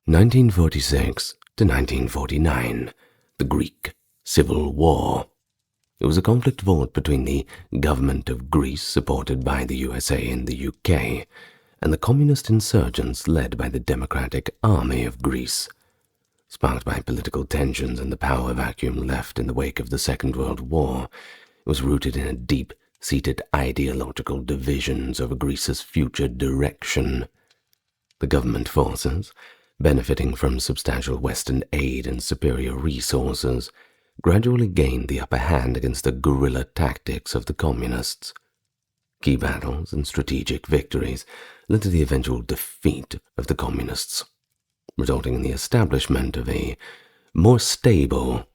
1946 to 1949, the Greek Civil War. It was a conflict fought between the government of Greece, supported by the USA and the UK, and the communist insurgents led by the Democratic Army of Greece. Sparked by political tensions and the power vacuum left in the wake of the Second World War, it was rooted in a deep-seated ideological divisions over Greece's future direction. The government forces, benefiting from substantial Western aid and superior resources, gradually gained the upper hand against the guerrilla tactics of the communists. Key battles and strategic victories led to the eventual defeat of the communists, resulting in the establishment of a more stable,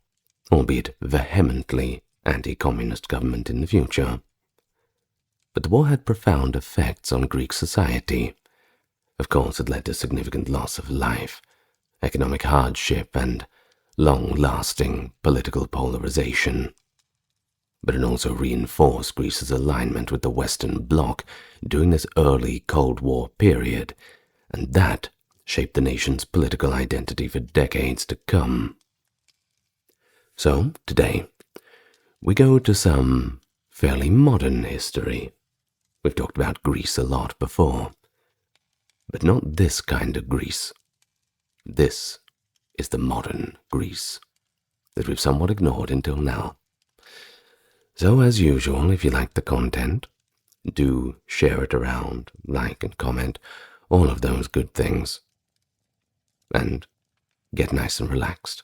albeit vehemently anti-communist government in the future. But the war had profound effects on Greek society. Of course, it led to significant loss of life, economic hardship, and long-lasting political polarization. But it also reinforced Greece's alignment with the Western Bloc during this early Cold War period, and that shaped the nation's political identity for decades to come. So, today, we go to some fairly modern history. We've talked about Greece a lot before, but not this kind of Greece. This is the modern Greece that we've somewhat ignored until now. So, as usual, if you like the content, do share it around, like and comment, all of those good things, and get nice and relaxed.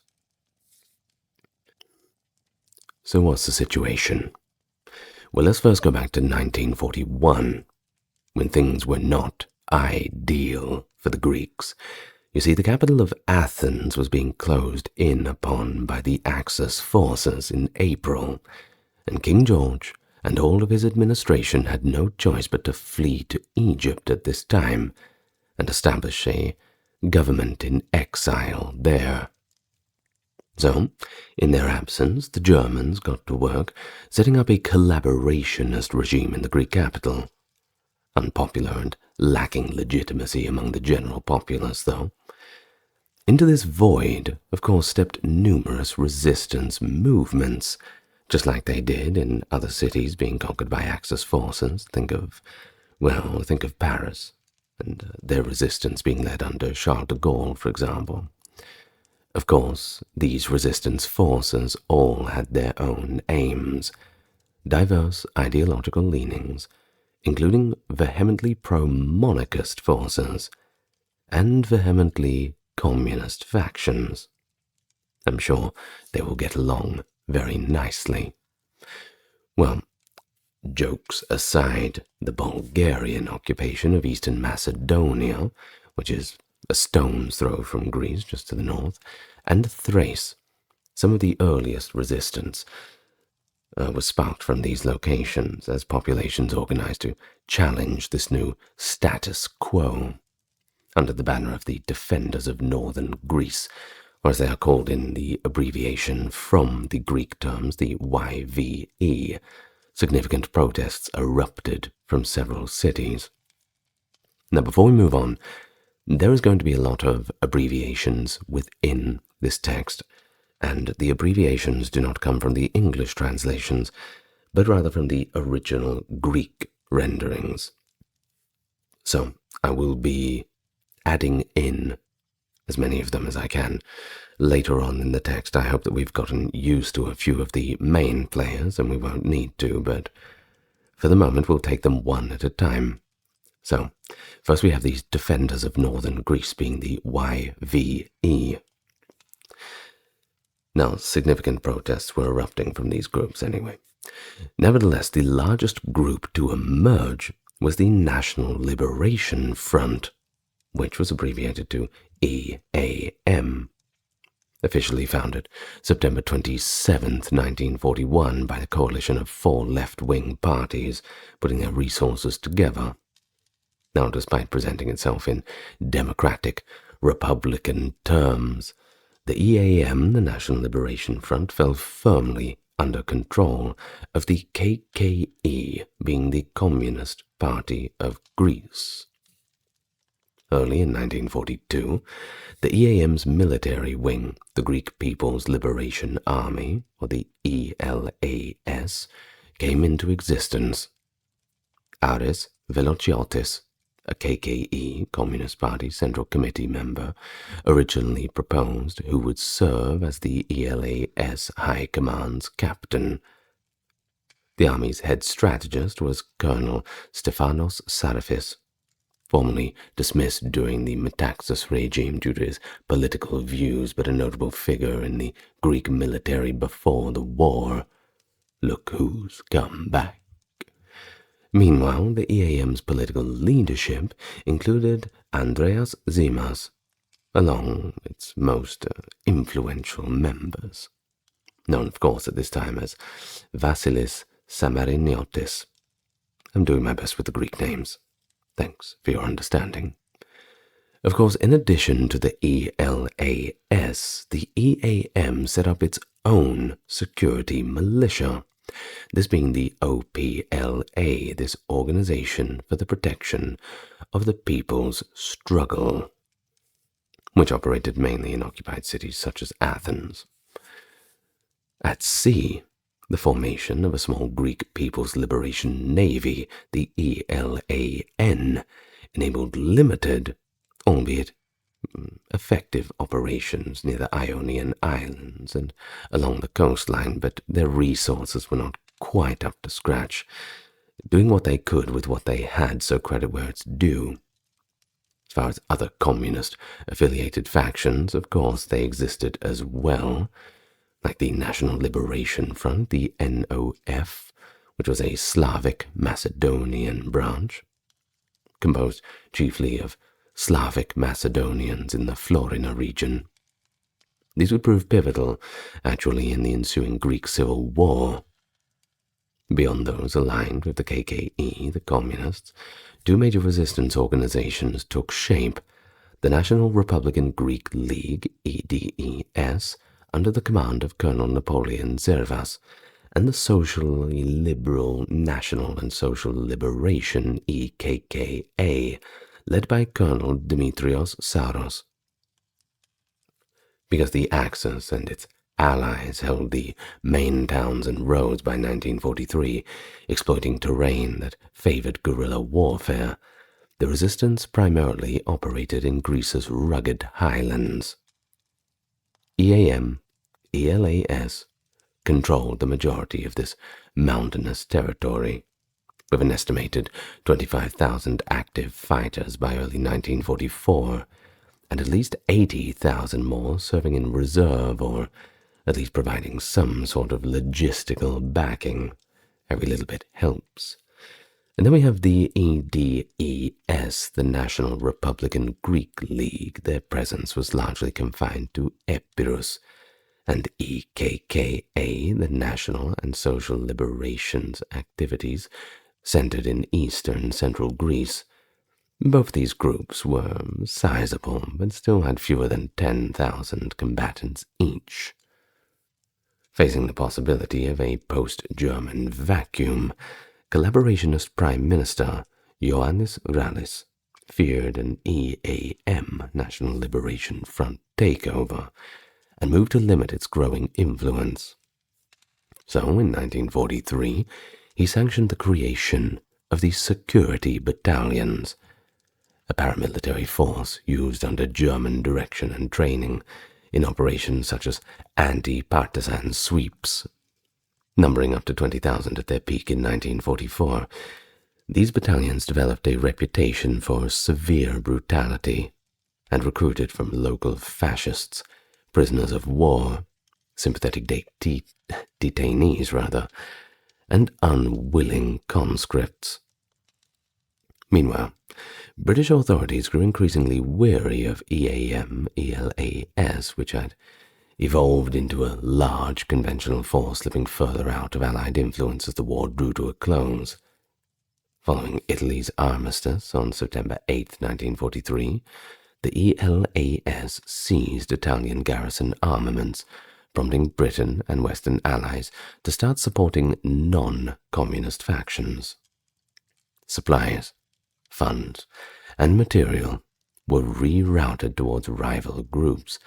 So what's the situation? Well, let's first go back to 1941, when things were not ideal for the Greeks. You see, the capital of Athens was being closed in upon by the Axis forces in April, and King George and all of his administration had no choice but to flee to Egypt at this time and establish a government in exile there. So, in their absence, the Germans got to work setting up a collaborationist regime in the Greek capital. Unpopular and lacking legitimacy among the general populace, though. Into this void, of course, stepped numerous resistance movements, just like they did in other cities being conquered by Axis forces. Think of Paris, and their resistance being led under Charles de Gaulle, for example. Of course, these resistance forces all had their own aims, diverse ideological leanings, including vehemently pro-monarchist forces and vehemently communist factions. I'm sure they will get along very nicely. Well, jokes aside, the Bulgarian occupation of Eastern Macedonia, which is a stone's throw from Greece just to the north, and Thrace, some of the earliest resistance was sparked from these locations as populations organized to challenge this new status quo under the banner of the Defenders of Northern Greece, or as they are called in the abbreviation from the Greek terms, the YVE. Significant protests erupted from several cities. Now, before we move on, there is going to be a lot of abbreviations within this text, and the abbreviations do not come from the English translations, but rather from the original Greek renderings. So, I will be adding in as many of them as I can later on in the text. I hope that we've gotten used to a few of the main players, and we won't need to, but for the moment we'll take them one at a time. So, first we have these Defenders of Northern Greece, being the YVE. Now, significant protests were erupting from these groups anyway. Nevertheless, the largest group to emerge was the National Liberation Front, which was abbreviated to EAM. Officially founded September 27, 1941, by the coalition of 4 left-wing parties putting their resources together. Now, despite presenting itself in democratic, Republican terms, the EAM, the National Liberation Front, fell firmly under control of the KKE, being the Communist Party of Greece. Early in 1942, the EAM's military wing, the Greek People's Liberation Army, or the ELAS, came into existence. Aris Velociotis, a KKE, Communist Party Central Committee member, originally proposed who would serve as the ELAS High Command's captain. The Army's head strategist was Colonel Stefanos Sarafis, formerly dismissed during the Metaxas regime due to his political views, but a notable figure in the Greek military before the war. Look who's come back. Meanwhile, the EAM's political leadership included Andreas Zimas, along its most influential members, known of course at this time as Vasilis Samariniotis. I'm doing my best with the Greek names. Thanks for your understanding. Of course, in addition to the ELAS, the EAM set up its own security militia, this being the OPLA, this Organization for the Protection of the People's Struggle, which operated mainly in occupied cities such as Athens. At sea, the formation of a small Greek People's Liberation Navy, the ELAN, enabled limited, albeit effective operations near the Ionian Islands and along the coastline, but their resources were not quite up to scratch, doing what they could with what they had, so credit where it's due. As far as other communist-affiliated factions, of course, they existed as well, like the National Liberation Front, the NOF, which was a Slavic Macedonian branch, composed chiefly of Slavic Macedonians in the Florina region. These would prove pivotal, actually, in the ensuing Greek Civil War. Beyond those aligned with the KKE, the Communists, two major resistance organizations took shape: the National Republican Greek League, EDES, under the command of Colonel Napoleon Zervas, and the Socially Liberal National and Social Liberation, EKKA, led by Colonel Dimitrios Saros. Because the Axis and its allies held the main towns and roads by 1943, exploiting terrain that favored guerrilla warfare, the resistance primarily operated in Greece's rugged highlands. EAM, ELAS, controlled the majority of this mountainous territory, with an estimated 25,000 active fighters by early 1944, and at least 80,000 more serving in reserve, or at least providing some sort of logistical backing. Every little bit helps. And then we have the EDES, the National Republican Greek League. Their presence was largely confined to Epirus, and EKKA, the National and Social Liberations activities, centered in eastern central Greece. Both these groups were sizable, but still had fewer than 10,000 combatants each. Facing the possibility of a post-German vacuum, collaborationist Prime Minister Ioannis Rallis feared an EAM, National Liberation Front, takeover, and moved to limit its growing influence. So, in 1943, he sanctioned the creation of the security battalions, a paramilitary force used under German direction and training in operations such as anti-partisan sweeps. Numbering up to 20,000 at their peak in 1944, these battalions developed a reputation for severe brutality and recruited from local fascists, prisoners of war, sympathetic detainees, and unwilling conscripts. Meanwhile, British authorities grew increasingly weary of EAM, ELAS, which had evolved into a large conventional force slipping further out of Allied influence as the war drew to a close. Following Italy's armistice on September 8, 1943, the ELAS seized Italian garrison armaments, prompting Britain and Western allies to start supporting non-communist factions. Supplies, funds, and material were rerouted towards rival groups,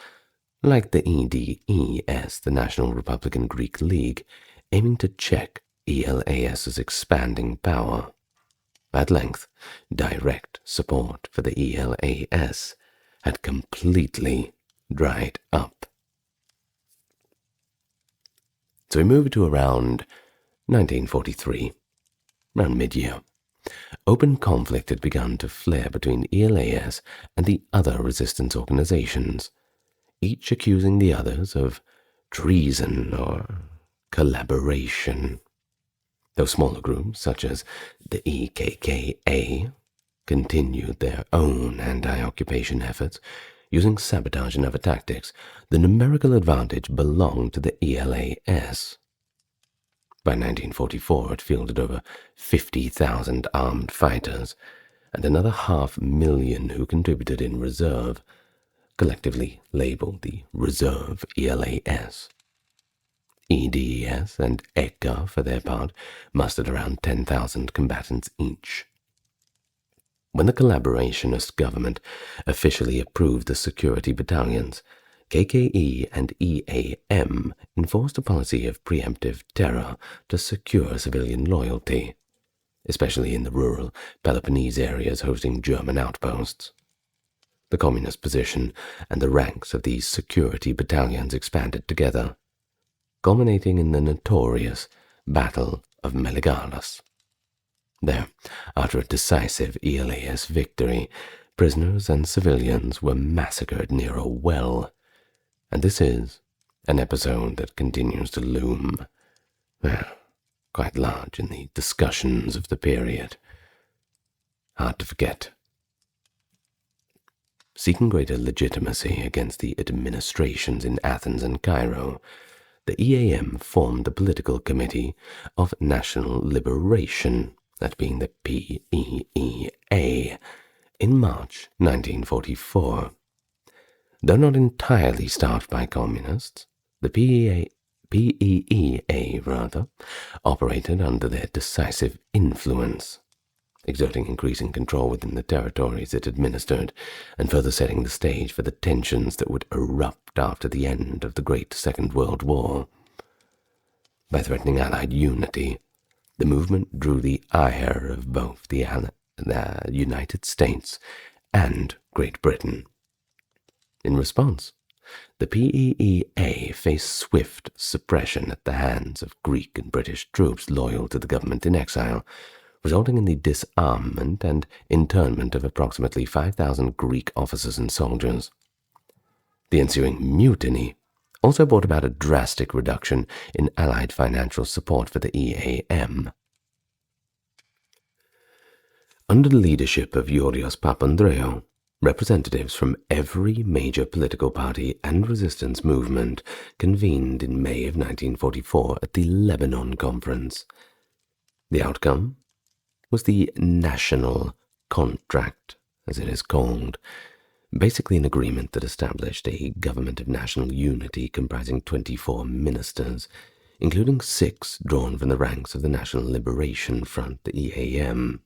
like the EDES, the National Republican Greek League, aiming to check ELAS's expanding power. At length, direct support for the ELAS had completely dried up. So we move to around 1943, around mid-year. Open conflict had begun to flare between ELAS and the other resistance organizations, each accusing the others of treason or collaboration. Though smaller groups, such as the EKKA, continued their own anti-occupation efforts, using sabotage and other tactics, the numerical advantage belonged to the ELAS. By 1944, it fielded over 50,000 armed fighters and another 500,000 who contributed in reserve, collectively labeled the Reserve ELAS. EDES and ECA, for their part, mustered around 10,000 combatants each. When the collaborationist government officially approved the security battalions, KKE and EAM enforced a policy of preemptive terror to secure civilian loyalty, especially in the rural Peloponnese areas hosting German outposts. The communist position and the ranks of these security battalions expanded together, culminating in the notorious Battle of Meligalis. There, after a decisive ELAS victory, prisoners and civilians were massacred near a well, and this is an episode that continues to loom, quite large in the discussions of the period. Hard to forget. Seeking greater legitimacy against the administrations in Athens and Cairo, the EAM formed the Political Committee of National Liberation, that being the PEEA, in March 1944. Though not entirely staffed by communists, the PEEA operated under their decisive influence, exerting increasing control within the territories it administered, and further setting the stage for the tensions that would erupt after the end of the Great Second World War. By threatening Allied unity, the movement drew the ire of both the United States and Great Britain. In response, the PEEA faced swift suppression at the hands of Greek and British troops loyal to the government in exile, resulting in the disarmament and internment of approximately 5,000 Greek officers and soldiers. The ensuing mutiny also brought about a drastic reduction in Allied financial support for the EAM. Under the leadership of Georgios Papandreou, representatives from every major political party and resistance movement convened in May of 1944 at the Lebanon Conference. The outcome was the National Contract, as it is called, basically an agreement that established a government of national unity comprising 24 ministers, including 6 drawn from the ranks of the National Liberation Front, the EAM.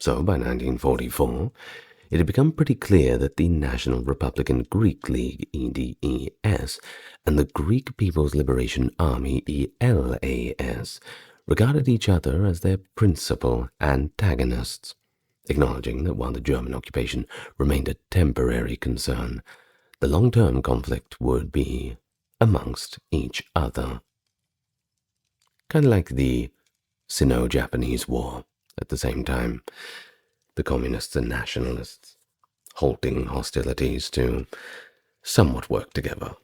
So by 1944, it had become pretty clear that the National Republican Greek League, EDES, and the Greek People's Liberation Army, ELAS, regarded each other as their principal antagonists, acknowledging that while the German occupation remained a temporary concern, the long-term conflict would be amongst each other. Kind of like the Sino-Japanese War at the same time, the communists and nationalists halting hostilities to somewhat work together.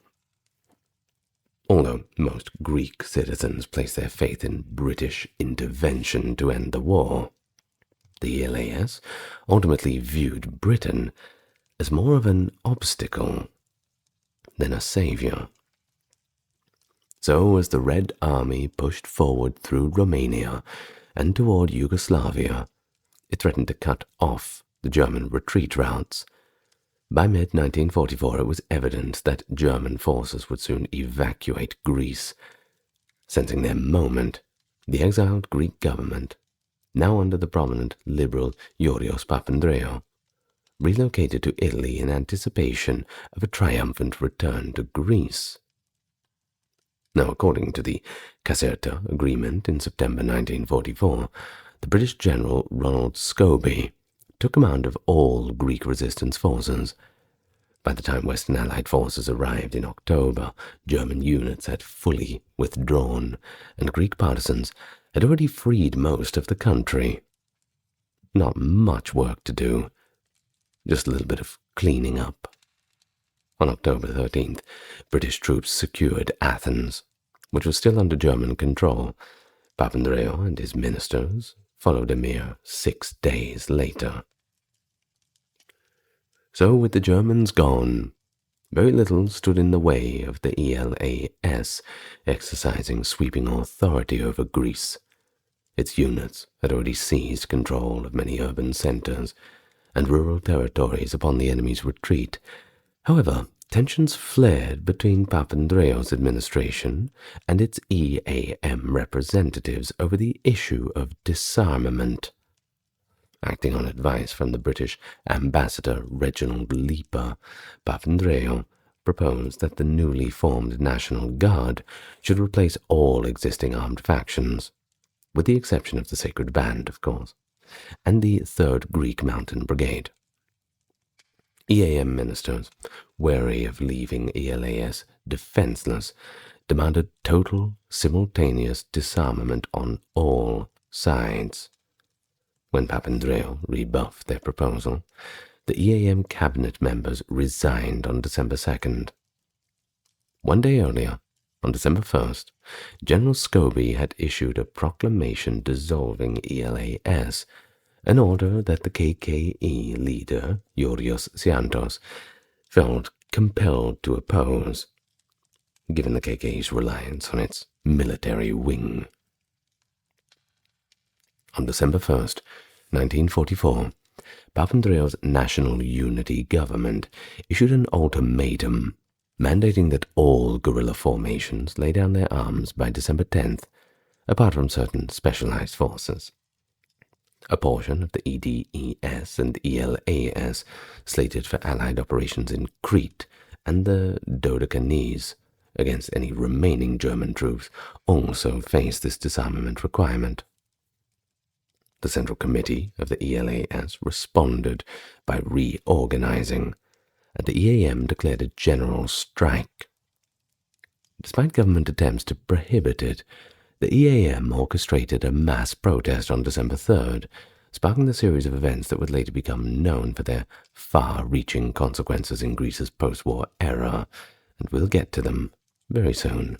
Although most Greek citizens placed their faith in British intervention to end the war, the ELAS ultimately viewed Britain as more of an obstacle than a savior. So as the Red Army pushed forward through Romania and toward Yugoslavia, it threatened to cut off the German retreat routes. By mid-1944, it was evident that German forces would soon evacuate Greece. Sensing their moment, the exiled Greek government, now under the prominent liberal Georgios Papandreou, relocated to Italy in anticipation of a triumphant return to Greece. Now, according to the Caserta Agreement in September 1944, the British General Ronald Scobie took command of all Greek resistance forces. By the time Western Allied forces arrived in October, German units had fully withdrawn, and Greek partisans had already freed most of the country. Not much work to do, just a little bit of cleaning up. On October 13th, British troops secured Athens, which was still under German control. Papandreou and his ministers followed a mere 6 days later. So, with the Germans gone, very little stood in the way of the ELAS exercising sweeping authority over Greece. Its units had already seized control of many urban centers and rural territories upon the enemy's retreat. However, tensions flared between Papandreou's administration and its EAM representatives over the issue of disarmament. Acting on advice from the British ambassador Reginald Leeper, Papandreou proposed that the newly formed National Guard should replace all existing armed factions, with the exception of the Sacred Band, of course, and the 3rd Greek Mountain Brigade. EAM ministers, wary of leaving ELAS defenseless, demanded total, simultaneous disarmament on all sides. When Papandreou rebuffed their proposal, the EAM cabinet members resigned on December 2nd. 1 day earlier, on December 1st, General Scobie had issued a proclamation dissolving ELAS, an order that the KKE leader, Georgios Xiantos, felt compelled to oppose, given the KKE's reliance on its military wing. On December 1st, 1944, Papandreou's National Unity Government issued an ultimatum mandating that all guerrilla formations lay down their arms by December 10th, apart from certain specialized forces. A portion of the EDES and ELAS slated for Allied operations in Crete and the Dodecanese against any remaining German troops also faced this disarmament requirement. The Central Committee of the ELAS responded by reorganizing, and the EAM declared a general strike. Despite government attempts to prohibit it, the EAM orchestrated a mass protest on December 3rd, sparking the series of events that would later become known for their far-reaching consequences in Greece's post-war era, and we'll get to them very soon.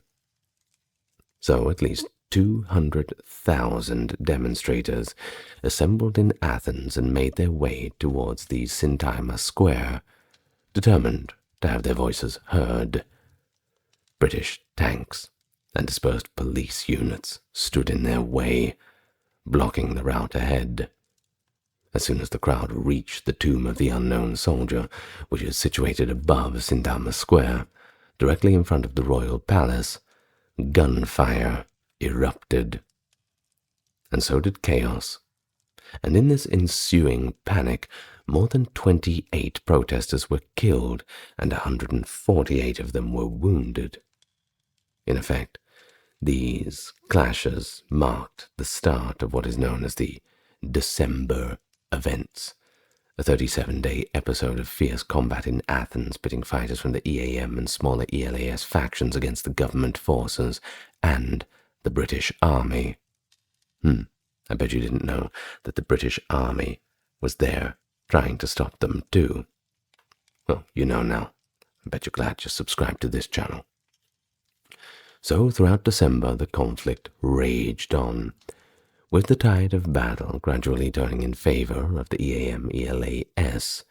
So at least 200,000 demonstrators assembled in Athens and made their way towards the Syntagma Square, determined to have their voices heard. British tanks and dispersed police units stood in their way, blocking the route ahead. As soon as the crowd reached the tomb of the unknown soldier, which is situated above Syntagma Square, directly in front of the royal palace, gunfire erupted. And so did chaos. And in this ensuing panic, more than 28 protesters were killed and 148 of them were wounded. In effect, these clashes marked the start of what is known as the December events, a 37-day episode of fierce combat in Athens pitting fighters from the EAM and smaller ELAS factions against the government forces and the British Army. I bet you didn't know that the British Army was there trying to stop them too. Well, you know now. I bet you're glad you subscribed to this channel. So throughout December, the conflict raged on, with the tide of battle gradually turning in favor of the EAM-ELAS.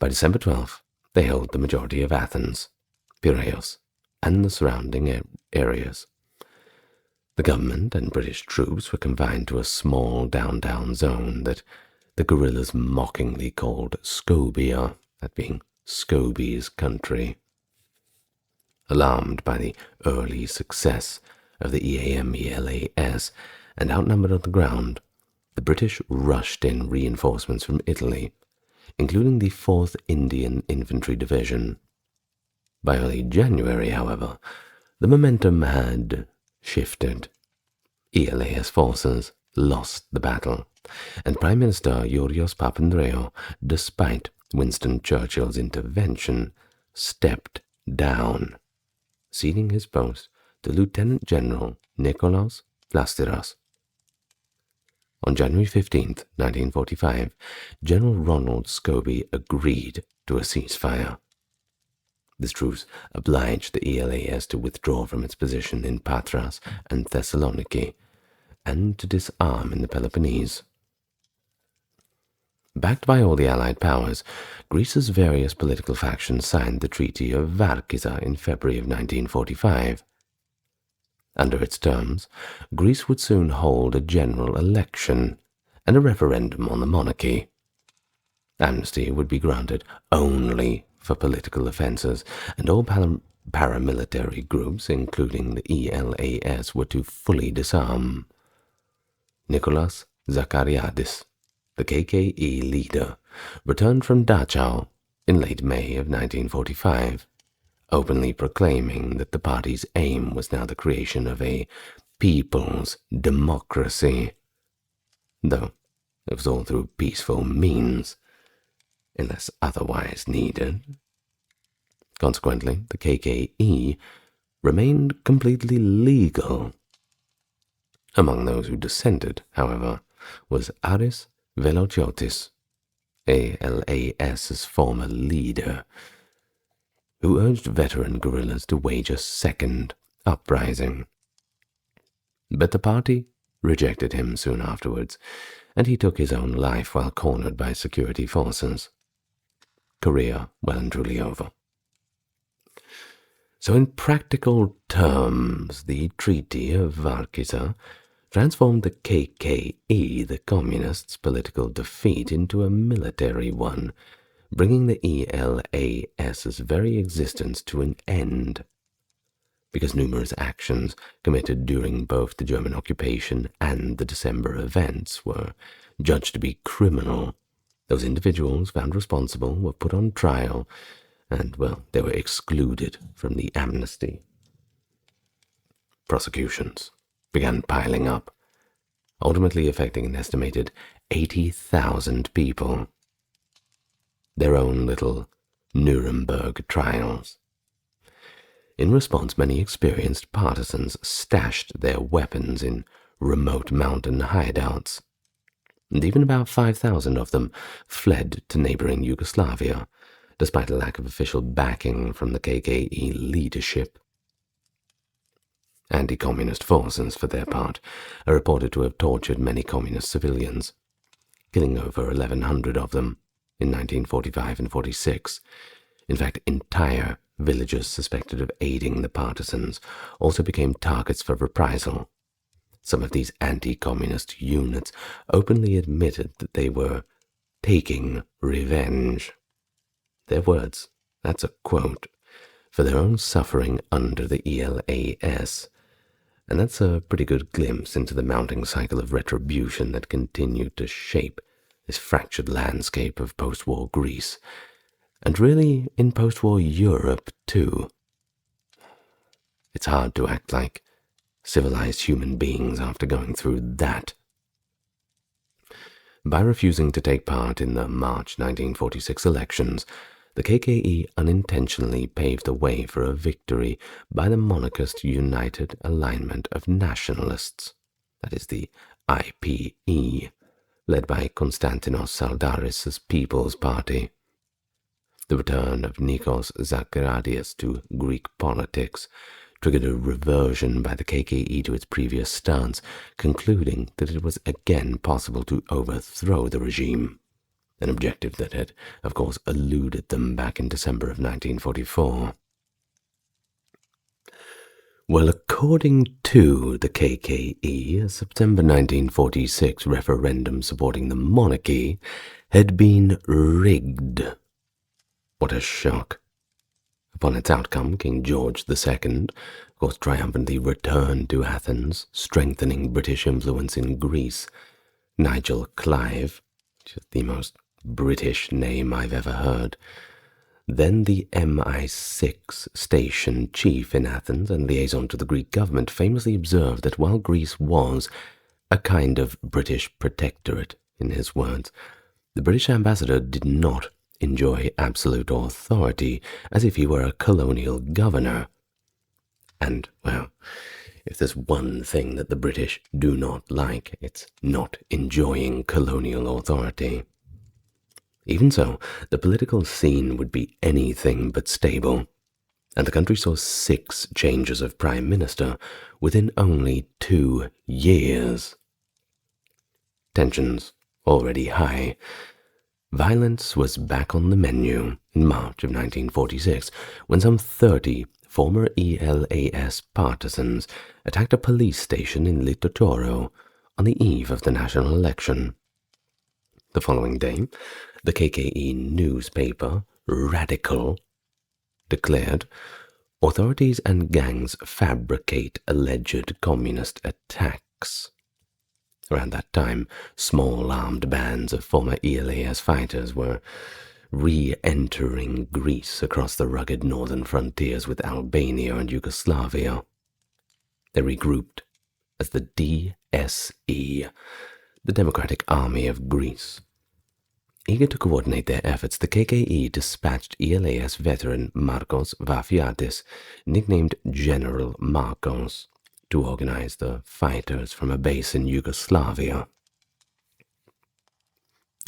By December 12th, they held the majority of Athens, Piraeus, and the surrounding areas. The government and British troops were confined to a small downtown zone that the guerrillas mockingly called Scobia, that being Scobie's country. Alarmed by the early success of the EAM-ELAS and outnumbered on the ground, the British rushed in reinforcements from Italy, including the 4th Indian Infantry Division. By early January, however, the momentum had shifted. ELAS forces lost the battle, and Prime Minister Georgios Papandreou, despite Winston Churchill's intervention, stepped down, ceding his post to Lieutenant General Nikolaos Plastiras. On January 15, 1945, General Ronald Scobie agreed to a ceasefire. This truce obliged the ELAS to withdraw from its position in Patras and Thessaloniki and to disarm in the Peloponnese. Backed by all the Allied powers, Greece's various political factions signed the Treaty of Varkiza in February of 1945. Under its terms, Greece would soon hold a general election and a referendum on the monarchy. Amnesty would be granted only for political offences, and all paramilitary groups, including the ELAS, were to fully disarm. Nicholas Zachariadis, the KKE leader, returned from Dachau in late May of 1945, openly proclaiming that the party's aim was now the creation of a people's democracy, though it was all through peaceful means, unless otherwise needed. Consequently, the KKE remained completely legal. Among those who dissented, however, was Aris Velochotis, ALAS's former leader, who urged veteran guerrillas to wage a second uprising. But the party rejected him soon afterwards, and he took his own life while cornered by security forces. Career well and truly over. So in practical terms, the Treaty of Varkiza transformed the KKE, the Communists' political defeat, into a military one, bringing the ELAS's very existence to an end, because numerous actions committed during both the German occupation and the December events were judged to be criminal. Those individuals found responsible were put on trial, and, well, they were excluded from the amnesty. Prosecutions began piling up, ultimately affecting an estimated 80,000 people. Their own little Nuremberg trials. In response, many experienced partisans stashed their weapons in remote mountain hideouts, and even about 5,000 of them fled to neighboring Yugoslavia, despite a lack of official backing from the KKE leadership. Anti-communist forces, for their part, are reported to have tortured many communist civilians, killing over 1,100 of them in 1945 and 46. In fact, entire villages suspected of aiding the partisans also became targets for reprisal. Some of these anti-communist units openly admitted that they were taking revenge. Their words, that's a quote, for their own suffering under the ELAS, and that's a pretty good glimpse into the mounting cycle of retribution that continued to shape this fractured landscape of post-war Greece, and really in post-war Europe too. It's hard to act like civilized human beings after going through that. By refusing to take part in the March 1946 elections, the KKE unintentionally paved the way for a victory by the monarchist United Alignment of Nationalists, that is the IPE, led by Konstantinos Saldaris' People's Party. The return of Nikos Zachariadis to Greek politics triggered a reversion by the KKE to its previous stance, concluding that it was again possible to overthrow the regime, an objective that had, of course, eluded them back in December of 1944. Well, according to the KKE, a September 1946 referendum supporting the monarchy had been rigged. What a shock. Upon its outcome, King George II, of course, triumphantly returned to Athens, strengthening British influence in Greece. Nigel Clive, which is the most British name I've ever heard. Then the MI6 station chief in Athens and liaison to the Greek government famously observed that while Greece was a kind of British protectorate, in his words, the British ambassador did not enjoy absolute authority as if he were a colonial governor. And, well, if there's one thing that the British do not like, it's not enjoying colonial authority. Even so, the political scene would be anything but stable, and the country saw 6 changes of prime minister within only 2 years. Tensions already high. Violence was back on the menu in March of 1946 when some 30 former ELAS partisans attacked a police station in Litotoro on the eve of the national election. The following day, the KKE newspaper, Radical, declared, "Authorities and gangs fabricate alleged communist attacks." Around that time, small armed bands of former ELAS fighters were re-entering Greece across the rugged northern frontiers with Albania and Yugoslavia. They regrouped as the DSE, the Democratic Army of Greece. Eager to coordinate their efforts, the KKE dispatched ELAS veteran Marcos Vafiatis, nicknamed General Marcos, to organize the fighters from a base in Yugoslavia.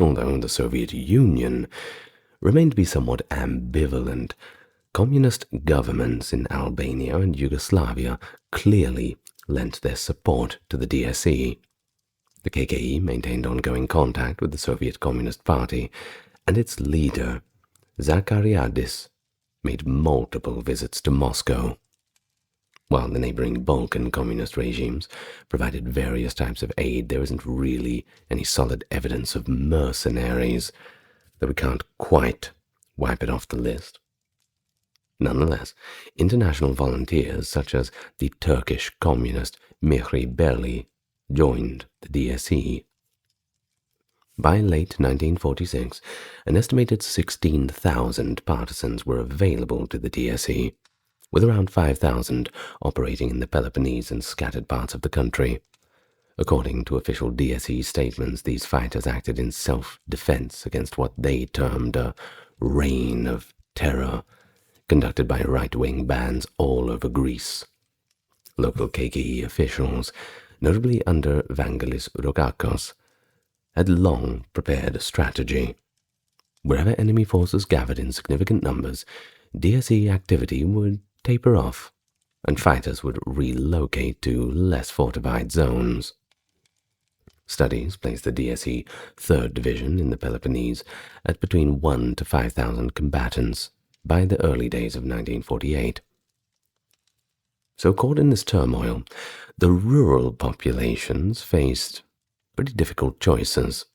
Although the Soviet Union remained to be somewhat ambivalent, communist governments in Albania and Yugoslavia clearly lent their support to the DSE. The KKE maintained ongoing contact with the Soviet Communist Party, and its leader, Zachariadis, made multiple visits to Moscow. While the neighboring Balkan communist regimes provided various types of aid, there isn't really any solid evidence of mercenaries, though we can't quite wipe it off the list. Nonetheless, international volunteers such as the Turkish communist Mihri Berli joined the DSE. By late 1946, an estimated 16,000 partisans were available to the DSE, with around 5,000 operating in the Peloponnese and scattered parts of the country. According to official DSE statements, these fighters acted in self-defense against what they termed a reign of terror, conducted by right-wing bands all over Greece. Local KKE officials, notably under Vangelis Roukakos, had long prepared a strategy. Wherever enemy forces gathered in significant numbers, DSE activity would taper off, and fighters would relocate to less fortified zones. Studies placed the DSE 3rd Division in the Peloponnese at between 1,000 to 5,000 combatants by the early days of 1948. So caught in this turmoil, the rural populations faced pretty difficult choices.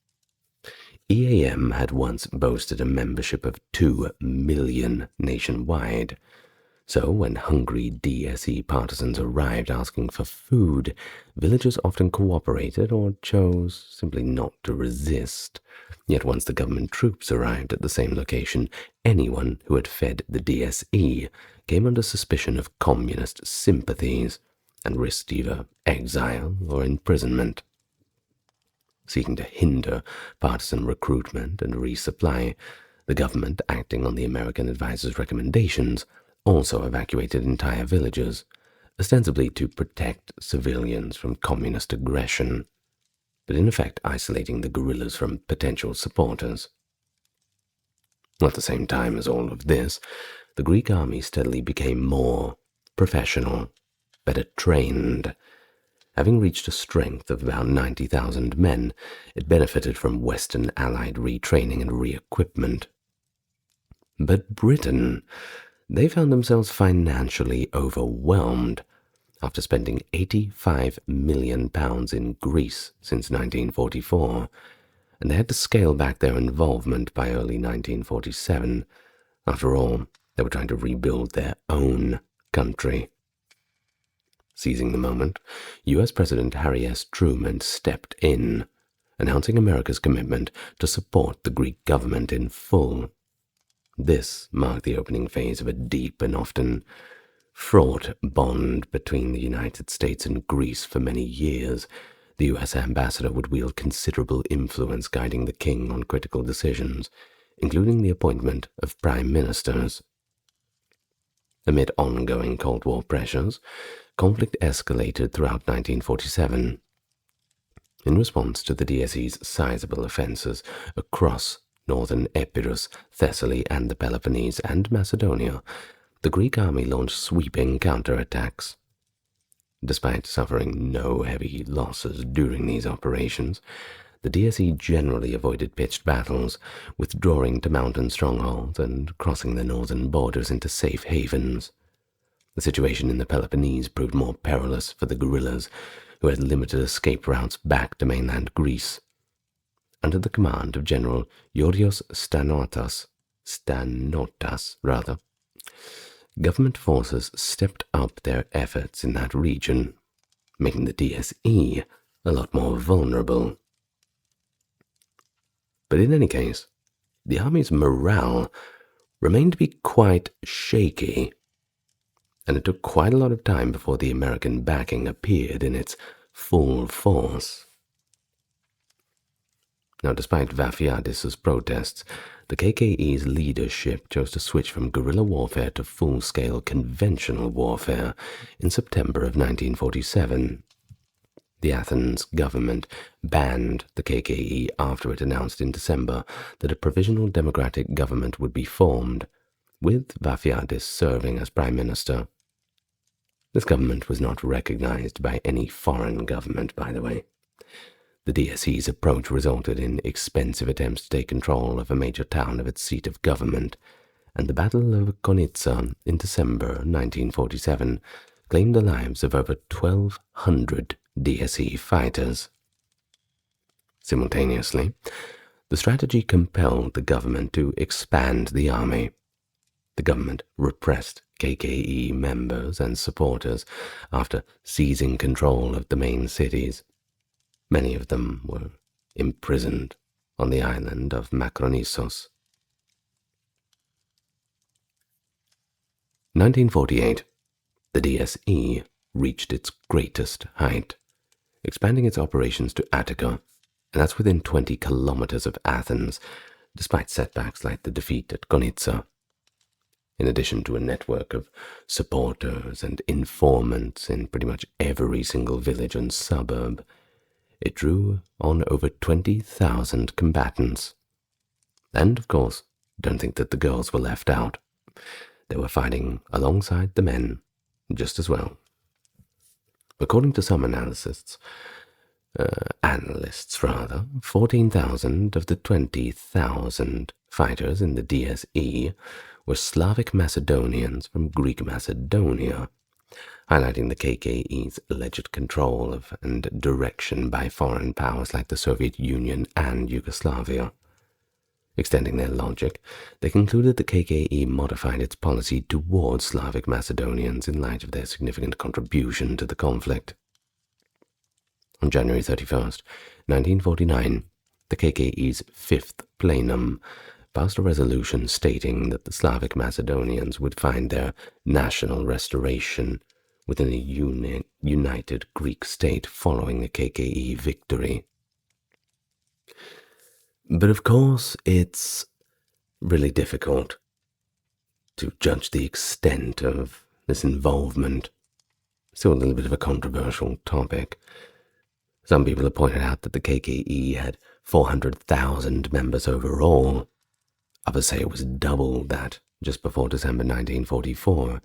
EAM had once boasted a membership of 2 million nationwide. So when hungry DSE partisans arrived asking for food, villagers often cooperated or chose simply not to resist. Yet once the government troops arrived at the same location, anyone who had fed the DSE came under suspicion of communist sympathies and risked either exile or imprisonment. Seeking to hinder partisan recruitment and resupply, the government, acting on the American advisor's recommendations, also evacuated entire villages, ostensibly to protect civilians from communist aggression, but in effect isolating the guerrillas from potential supporters. At the same time as all of this, the Greek army steadily became more professional, better trained. Having reached a strength of about 90,000 men, it benefited from Western Allied retraining and re-equipment. But Britain, they found themselves financially overwhelmed after spending £85 million in Greece since 1944, and they had to scale back their involvement by early 1947. After all, they were trying to rebuild their own country. Seizing the moment, U.S. President Harry S. Truman stepped in, announcing America's commitment to support the Greek government in full. This marked the opening phase of a deep and often fraught bond between the United States and Greece. For many years, the U.S. ambassador would wield considerable influence guiding the king on critical decisions, including the appointment of prime ministers. Amid ongoing Cold War pressures, conflict escalated throughout 1947. In response to the DSE's sizable offenses across northern Epirus, Thessaly, and the Peloponnese and Macedonia, the Greek army launched sweeping counterattacks. Despite suffering no heavy losses during these operations, the DSE generally avoided pitched battles, withdrawing to mountain strongholds and crossing the northern borders into safe havens. The situation in the Peloponnese proved more perilous for the guerrillas, who had limited escape routes back to mainland Greece. Under the command of General Yorios Stanotas, government forces stepped up their efforts in that region, making the DSE a lot more vulnerable. But in any case, the army's morale remained to be quite shaky, and it took quite a lot of time before the American backing appeared in its full force. Now, despite Vafiadis's protests, the KKE's leadership chose to switch from guerrilla warfare to full-scale conventional warfare in September of 1947. The Athens government banned the KKE after it announced in December that a provisional democratic government would be formed, with Vafiadis serving as prime minister. This government was not recognized by any foreign government, by the way. The DSE's approach resulted in expensive attempts to take control of a major town of its seat of government, and the Battle of Konitsa in December 1947 claimed the lives of over 1,200 DSE fighters. Simultaneously, the strategy compelled the government to expand the army. The government repressed KKE members and supporters after seizing control of the main cities. Many of them were imprisoned on the island of Makronissos. 1948, the DSE reached its greatest height, expanding its operations to Attica, and that's within 20 kilometers of Athens, despite setbacks like the defeat at Konitsa. In addition to a network of supporters and informants in pretty much every single village and suburb, it drew on over 20,000 combatants. And, of course, don't think that the girls were left out. They were fighting alongside the men just as well. According to some analysts, 14,000 of the 20,000 fighters in the DSE were Slavic Macedonians from Greek Macedonia, highlighting the KKE's alleged control of and direction by foreign powers like the Soviet Union and Yugoslavia. Extending their logic, they concluded the KKE modified its policy towards Slavic Macedonians in light of their significant contribution to the conflict. On January 31st, 1949, the KKE's Fifth Plenum passed a resolution stating that the Slavic Macedonians would find their national restoration within a united Greek state following the KKE victory. But of course, it's really difficult to judge the extent of this involvement. Still a little bit of a controversial topic. Some people have pointed out that the KKE had 400,000 members overall. Others say it was double that just before December 1944,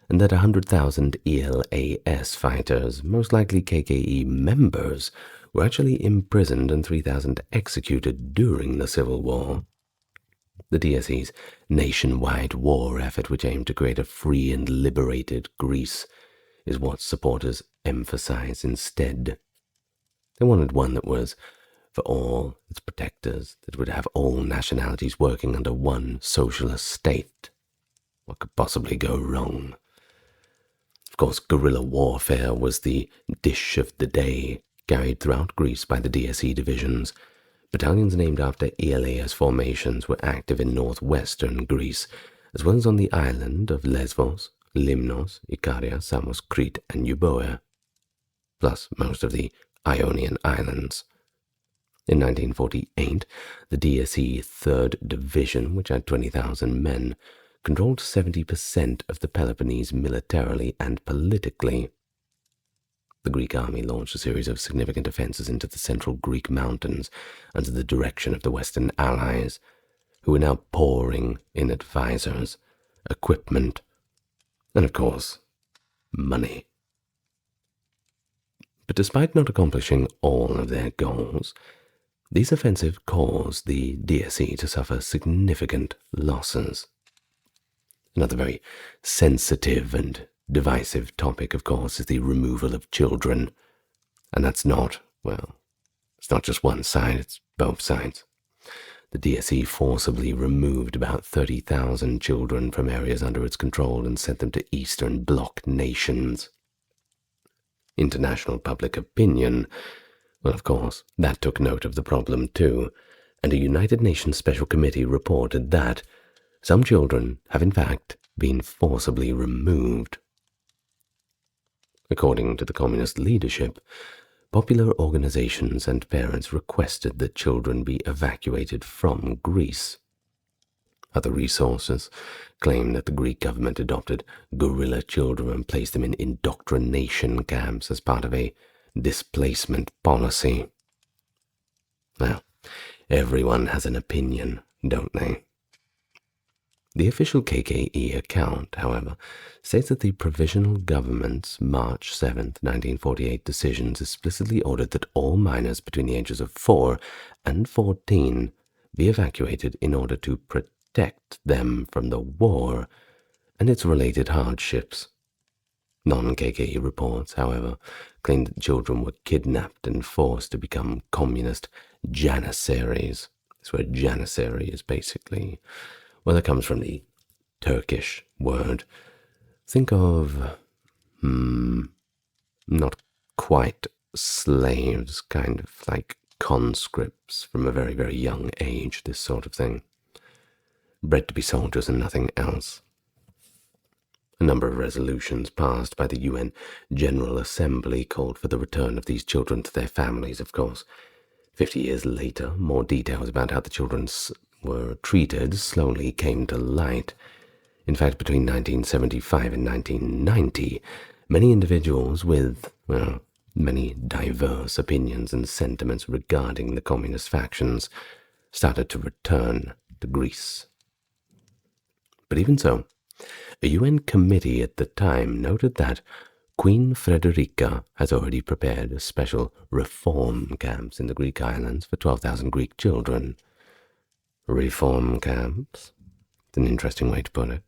and that 100,000 ELAS fighters, most likely KKE members, were actually imprisoned and 3,000 executed during the Civil War. The DSE's nationwide war effort, which aimed to create a free and liberated Greece, is what supporters emphasize instead. They wanted one that was for all its protectors, that would have all nationalities working under one socialist state. What could possibly go wrong? Of course, guerrilla warfare was the dish of the day, carried throughout Greece by the DSE divisions. Battalions named after ELAS formations were active in northwestern Greece, as well as on the island of Lesbos, Limnos, Ikaria, Samos, Crete, and Euboea, plus most of the Ionian Islands. In 1948, the DSE 3rd Division, which had 20,000 men, controlled 70% of the Peloponnese militarily and politically. The Greek army launched a series of significant offenses into the central Greek mountains under the direction of the Western Allies, who were now pouring in advisors, equipment, and, of course, money. But despite not accomplishing all of their goals, these offensives caused the DSE to suffer significant losses. Another very sensitive and divisive topic, of course, is the removal of children. And that's not, well, it's not just one side, it's both sides. The DSE forcibly removed about 30,000 children from areas under its control and sent them to Eastern Bloc nations. International public opinion, well, of course, that took note of the problem too, and a United Nations Special Committee reported that some children have in fact been forcibly removed. According to the communist leadership, popular organizations and parents requested that children be evacuated from Greece. Other resources claim that the Greek government adopted guerrilla children and placed them in indoctrination camps as part of a displacement policy. Well, everyone has an opinion, don't they? The official KKE account, however, states that the Provisional Government's March 7, 1948 decisions explicitly ordered that all minors between the ages of 4 and 14 be evacuated in order to protect them from the war and its related hardships. Non-KKE reports, however, claim that children were kidnapped and forced to become communist janissaries. This word janissary is basically, well, it comes from the Turkish word. Think of, not quite slaves, kind of like conscripts from a very, very young age, this sort of thing. Bred to be soldiers and nothing else. A number of resolutions passed by the UN General Assembly called for the return of these children to their families, of course. 50 years later, more details about how the children were treated slowly came to light. In fact, between 1975 and 1990, many individuals with, well, many diverse opinions and sentiments regarding the communist factions started to return to Greece. But even so, a UN committee at the time noted that Queen Frederica has already prepared special reform camps in the Greek islands for 12,000 Greek children. Reform camps? It's an interesting way to put it.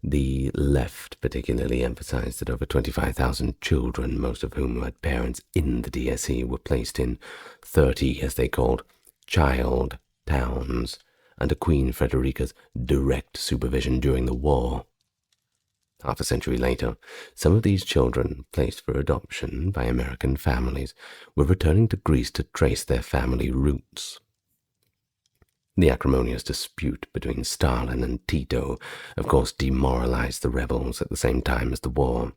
The left particularly emphasized that over 25,000 children, most of whom had parents in the DSE, were placed in 30, as they called, child towns under Queen Frederica's direct supervision during the war. Half a century later, some of these children, placed for adoption by American families, were returning to Greece to trace their family roots. The acrimonious dispute between Stalin and Tito, of course, demoralized the rebels at the same time as the war.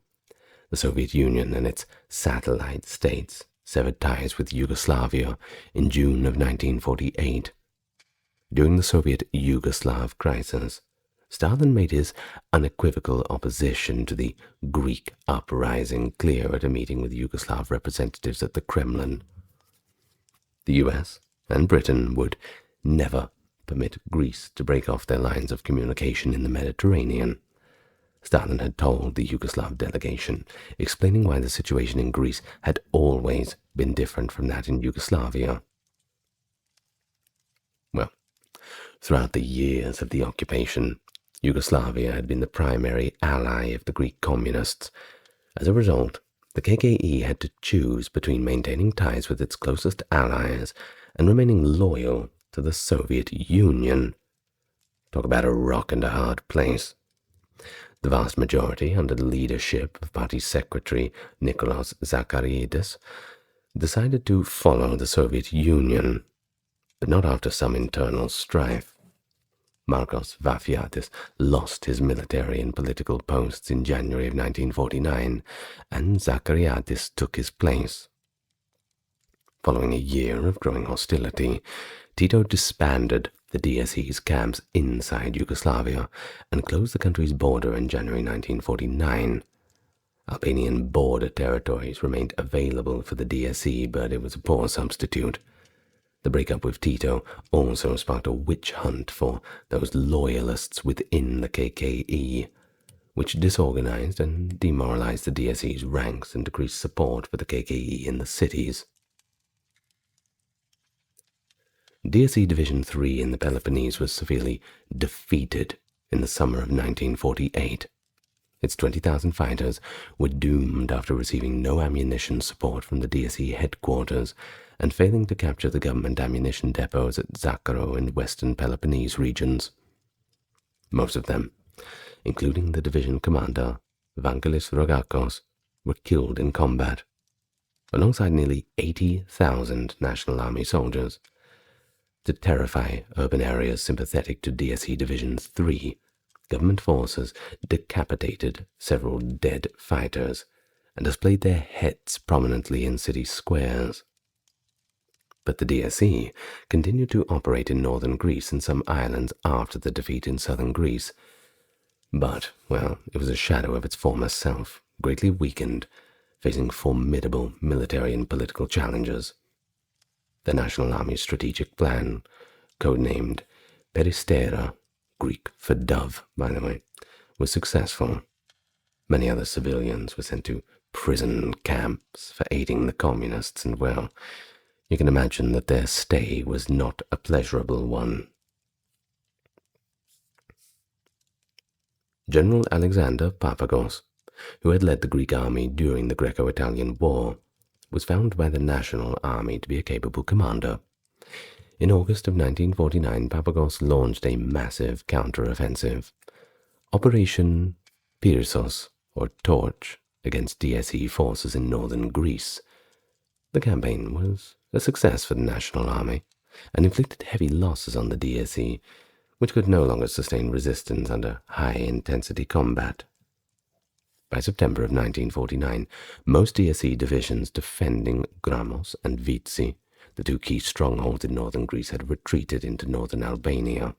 The Soviet Union and its satellite states severed ties with Yugoslavia in June of 1948. During the Soviet-Yugoslav crisis, Stalin made his unequivocal opposition to the Greek uprising clear at a meeting with Yugoslav representatives at the Kremlin. The US and Britain would never permit Greece to break off their lines of communication in the Mediterranean. Stalin had told the Yugoslav delegation, explaining why the situation in Greece had always been different from that in Yugoslavia. Well, throughout the years of the occupation, Yugoslavia had been the primary ally of the Greek communists. As a result, the KKE had to choose between maintaining ties with its closest allies and remaining loyal to the Soviet Union. Talk about a rock and a hard place. The vast majority, under the leadership of Party Secretary Nikolaos Zachariadis, decided to follow the Soviet Union, but not after some internal strife. Marcos Vafiatis lost his military and political posts in January of 1949, and Zachariadis took his place. Following a year of growing hostility, Tito disbanded the DSE's camps inside Yugoslavia and closed the country's border in January 1949. Albanian border territories remained available for the DSE, but it was a poor substitute. The breakup with Tito also sparked a witch hunt for those loyalists within the KKE, which disorganized and demoralized the DSE's ranks and decreased support for the KKE in the cities. DSE Division 3 in the Peloponnese was severely defeated in the summer of 1948. Its 20,000 fighters were doomed after receiving no ammunition support from the DSE headquarters and failing to capture the government ammunition depots at Zakaro and western Peloponnese regions. Most of them, including the division commander, Vangelis Rogakos, were killed in combat, alongside nearly 80,000 National Army soldiers. To terrify urban areas sympathetic to DSE Division 3, government forces decapitated several dead fighters and displayed their heads prominently in city squares. But the DSE continued to operate in northern Greece and some islands after the defeat in southern Greece. But, well, it was a shadow of its former self, greatly weakened, facing formidable military and political challenges. The National Army's strategic plan, codenamed Peristera, Greek for dove, by the way, was successful. Many other civilians were sent to prison camps for aiding the communists, and, well, you can imagine that their stay was not a pleasurable one. General Alexander Papagos, who had led the Greek army during the Greco-Italian War, was found by the National Army to be a capable commander. In August of 1949, Papagos launched a massive counter-offensive, Operation Pyrsos, or Torch, against DSE forces in northern Greece. The campaign was a success for the National Army and inflicted heavy losses on the DSE, which could no longer sustain resistance under high-intensity combat. By September of 1949, most DSE divisions defending Gramos and Vitsi, the two key strongholds in northern Greece, had retreated into northern Albania,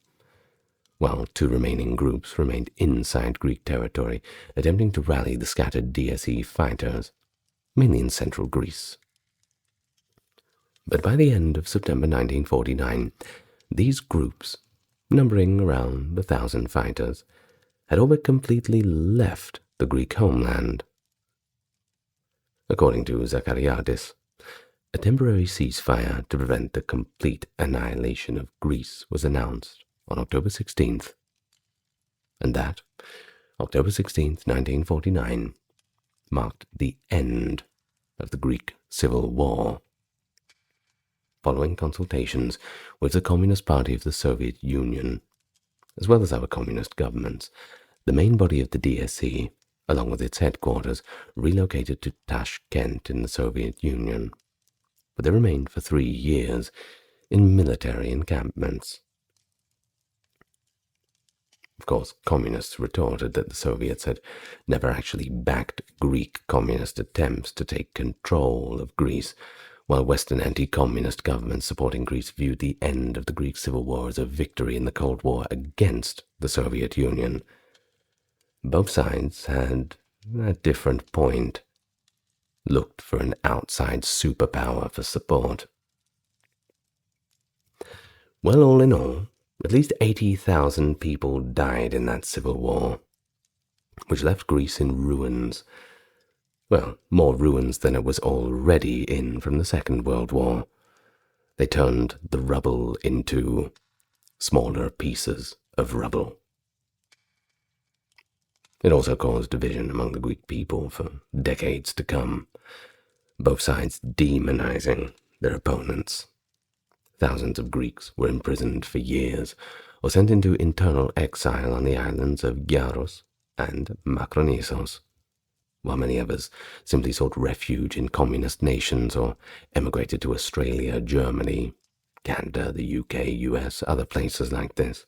while two remaining groups remained inside Greek territory, attempting to rally the scattered DSE fighters, mainly in central Greece. But by the end of September 1949, these groups, numbering around 1,000 fighters, had all but completely left the Greek homeland. According to Zachariadis, a temporary ceasefire to prevent the complete annihilation of Greece was announced on October 16th, and that, October 16th, 1949, marked the end of the Greek Civil War. Following consultations with the Communist Party of the Soviet Union, as well as other communist governments, the main body of the DSE, along with its headquarters, relocated to Tashkent in the Soviet Union, but they remained for 3 years in military encampments. Of course, communists retorted that the Soviets had never actually backed Greek communist attempts to take control of Greece, while Western anti-communist governments supporting Greece viewed the end of the Greek Civil War as a victory in the Cold War against the Soviet Union. Both sides had, at a different point, looked for an outside superpower for support. Well, all in all, at least 80,000 people died in that civil war, which left Greece in ruins. Well, more ruins than it was already in from the Second World War. They turned the rubble into smaller pieces of rubble. It also caused division among the Greek people for decades to come, both sides demonizing their opponents. Thousands of Greeks were imprisoned for years or sent into internal exile on the islands of Gyaros and Makronesos. while many others simply sought refuge in communist nations or emigrated to Australia, Germany, Canada, the UK, US, other places like this.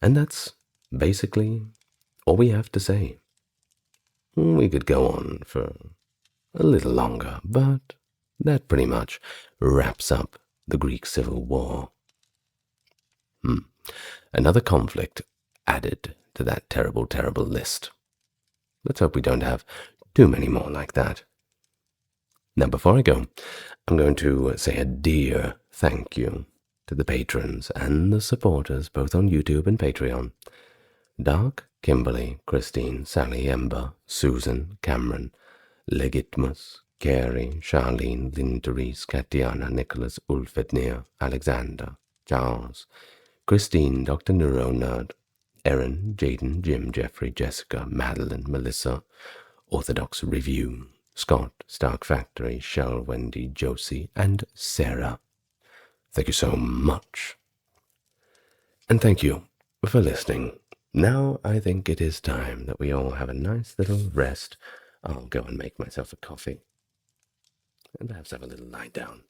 And that's basically all we have to say. We could go on for a little longer, but that pretty much wraps up the Greek Civil War. Another conflict added to that terrible, terrible list. Let's hope we don't have too many more like that. Now, before I go, I'm going to say a dear thank you to the patrons and the supporters, both on YouTube and Patreon. Dark, Kimberly, Christine, Sally, Ember, Susan, Cameron, Legitmus, Carey, Charlene, Lynn, Therese, Katiana, Nicholas, Ulf, Ednir, Alexander, Charles, Christine, Dr. Neuro Nerd, Erin, Jaden, Jim, Jeffrey, Jessica, Madeline, Melissa, Orthodox Review, Scott, Stark Factory, Shell, Wendy, Josie, and Sarah. Thank you so much. And thank you for listening. Now I think it is time that we all have a nice little rest. I'll go and make myself a coffee and perhaps have a little lie down.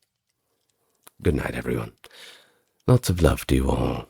Good night, everyone. Lots of love to you all.